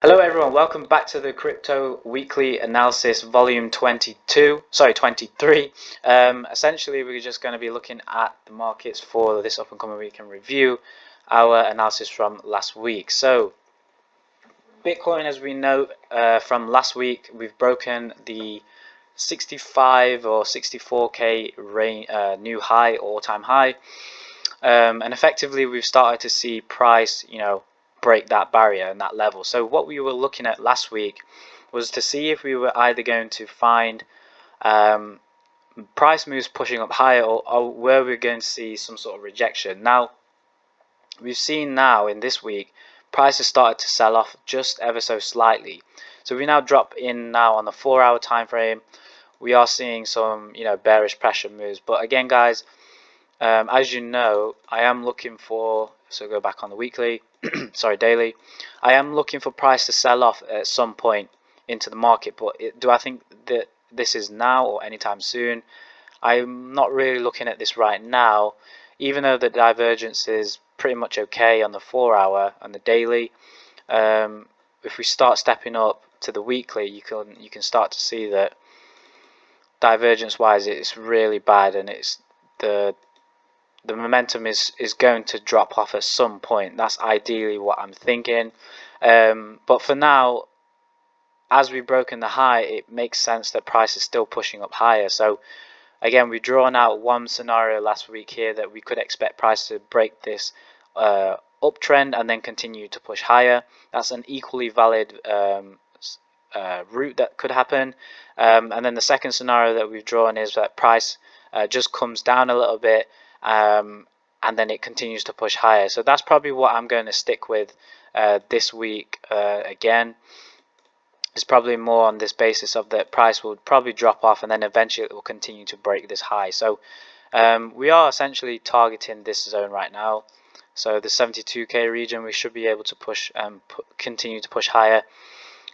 Hello everyone, welcome back to the Crypto Weekly Analysis Volume 23. Essentially, we're just going to be looking at the markets for this up and coming week and review our analysis from last week. So, Bitcoin, as we know from last week, we've broken the 65 or 64k new high, all-time high, and effectively we've started to see price, break that barrier and that level. So what we were looking at last week was to see if we were either going to find price moves pushing up higher, or where we're going to see some sort of rejection. Now, we've seen now in this week price has started to sell off just ever so slightly. So we now drop in now on the 4-hour time frame. We are seeing some bearish pressure moves, but again, guys, as you know, I am looking for, so go back on the weekly, sorry, daily. I am looking for price to sell off at some point into the market, but do I think that this is now or anytime soon? I'm not really looking at this right now, even though the divergence is pretty much okay on the 4-hour and the daily. If we start stepping up to the weekly, you can start to see that divergence wise it's really bad, and it's the momentum is going to drop off at some point. That's ideally what I'm thinking, but for now, as we've broken the high, it makes sense that price is still pushing up higher. So again, we've drawn out one scenario last week here that we could expect price to break this uptrend and then continue to push higher. That's an equally valid route that could happen, and then the second scenario that we've drawn is that price just comes down a little bit, and then it continues to push higher. So that's probably what I'm going to stick with this week. Again, it's probably more on this basis of that price will probably drop off, and then eventually it will continue to break this high. So we are essentially targeting this zone right now. So the 72k region, we should be able to push continue to push higher.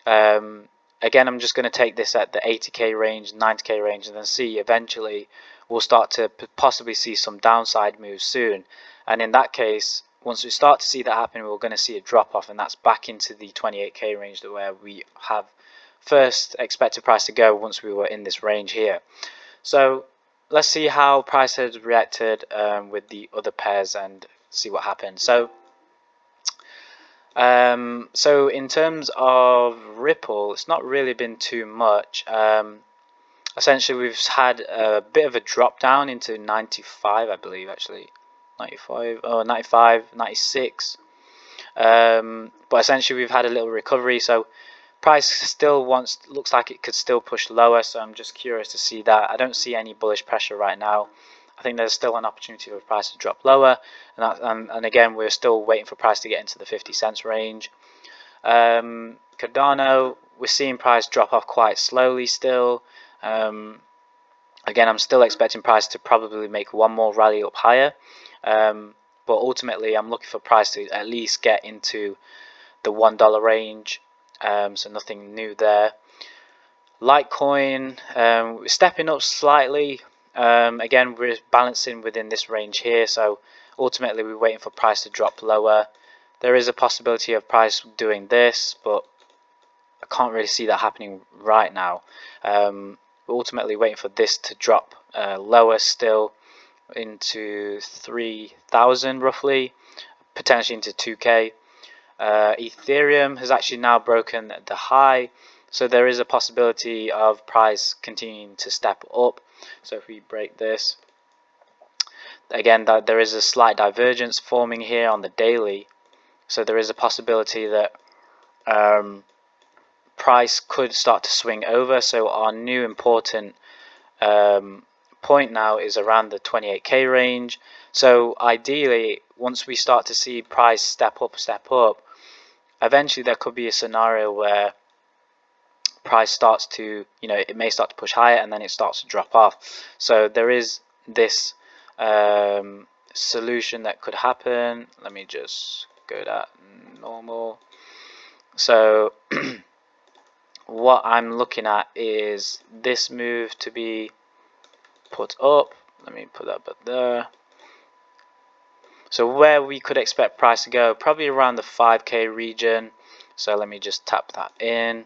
Again, I'm just going to take this at the 80k range, 90k range, and then see eventually we'll start to possibly see some downside moves soon. And in that case, once we start to see that happen, we're going to see a drop off, and that's back into the 28k range where we have first expected price to go once we were in this range here. So let's see how price has reacted with the other pairs and see what happens. So in terms of Ripple, it's not really been too much. Essentially, we've had a bit of a drop down into 95, I believe, actually. 95, 96. But essentially, we've had a little recovery. So price still looks like it could still push lower. So I'm just curious to see that. I don't see any bullish pressure right now. I think there's still an opportunity for price to drop lower, and again, we're still waiting for price to get into the 50 cents range. Cardano, we're seeing price drop off quite slowly still. Again, I'm still expecting price to probably make one more rally up higher, but ultimately I'm looking for price to at least get into the $1 range, so nothing new there. Litecoin, stepping up slightly. Again, we're balancing within this range here, so ultimately we're waiting for price to drop lower. There is a possibility of price doing this, but I can't really see that happening right now. We're ultimately waiting for this to drop lower still into 3,000 roughly, potentially into 2k. Ethereum has actually now broken the high, so there is a possibility of price continuing to step up. So if we break this, again, there is a slight divergence forming here on the daily, so there is a possibility that price could start to swing over. So our new important point now is around the 28k range. So ideally, once we start to see price step up, eventually there could be a scenario where price starts to, it may start to push higher and then it starts to drop off. So there is this solution that could happen. Let me just go to normal. So what I'm looking at is this move to be put up. Let me put that bit there. So where we could expect price to go, probably around the 5k region, So let me just tap that in.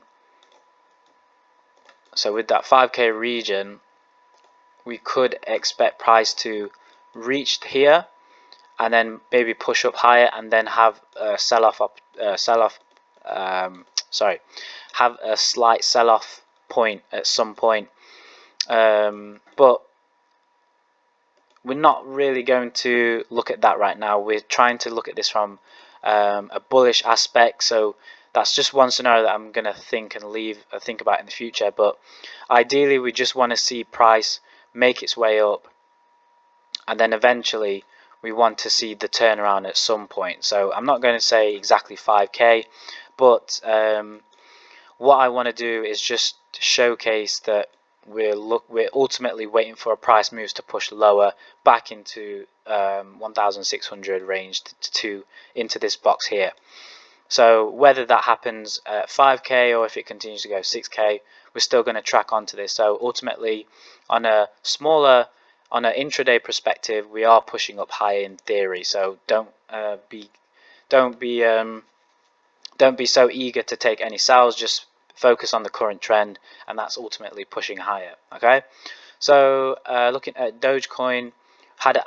So with that 5k region, we could expect price to reach here and then maybe push up higher and then have a have a slight sell-off point at some point. But we're not really going to look at that right now. We're trying to look at this from a bullish aspect. So that's just one scenario that I'm going to think about in the future. But ideally, we just want to see price make its way up, and then eventually we want to see the turnaround at some point. So I'm not going to say exactly 5k, but what I want to do is just showcase that we're ultimately waiting for a price moves to push lower back into 1600 range into this box here. So whether that happens at 5k or if it continues to go 6k, we're still going to track onto this. So ultimately, on an intraday perspective, we are pushing up higher in theory. So don't be so eager to take any sales. Just focus on the current trend, and that's ultimately pushing higher. Okay, so looking at Dogecoin, had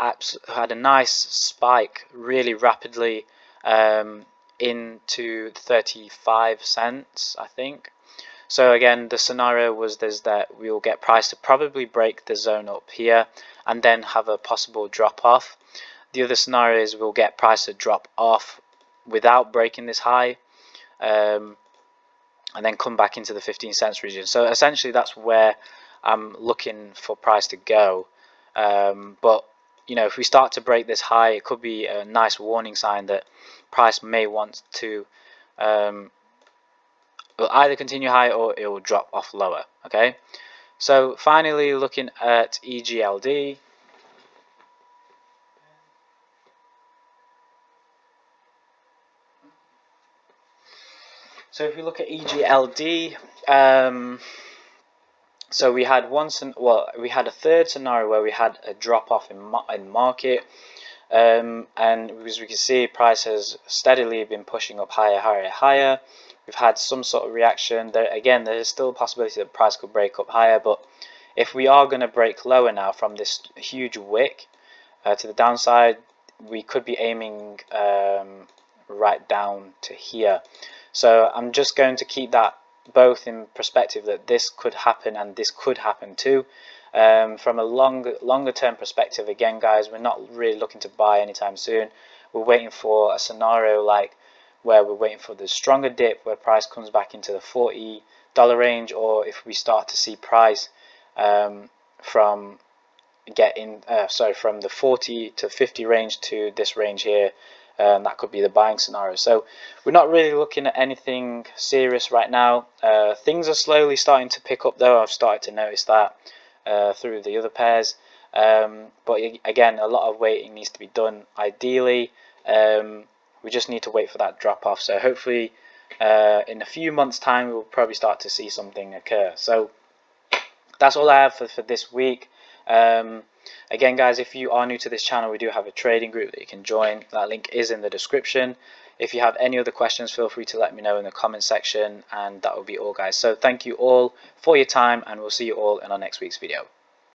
a nice spike really rapidly into 35 cents, I think. So again, the scenario was that we will get price to probably break the zone up here and then have a possible drop off. The other scenario is we'll get price to drop off without breaking this high, and then come back into the 15 cents region. So essentially that's where I'm looking for price to go. But you know, if we start to break this high, it could be a nice warning sign that price may want to will either continue high or it will drop off lower. Okay, so finally looking at EGLD. So if we look at EGLD, so we had we had a third scenario where we had a drop off in market, and as we can see, price has steadily been pushing up higher. We've had some sort of reaction. Again, there is still a possibility that price could break up higher, but if we are going to break lower now from this huge wick to the downside, we could be aiming right down to here. So I'm just going to keep that both in perspective, that this could happen and this could happen too. From a longer term perspective, again guys, we're not really looking to buy anytime soon. We're waiting for a scenario like where we're waiting for the stronger dip where price comes back into the $40 range, or if we start to see price from the 40 to 50 range to this range here. That could be the buying scenario. So we're not really looking at anything serious right now. Things are slowly starting to pick up though. I've started to notice that through the other pairs, but again, a lot of waiting needs to be done. Ideally, we just need to wait for that drop off. So hopefully in a few months time we'll probably start to see something occur. So that's all I have for this week. Again guys, if you are new to this channel, we do have a trading group that you can join. That link is in the description. If you have any other questions, feel free to let me know in the comment section, and that will be all guys. So thank you all for your time, and we'll see you all in our next week's video.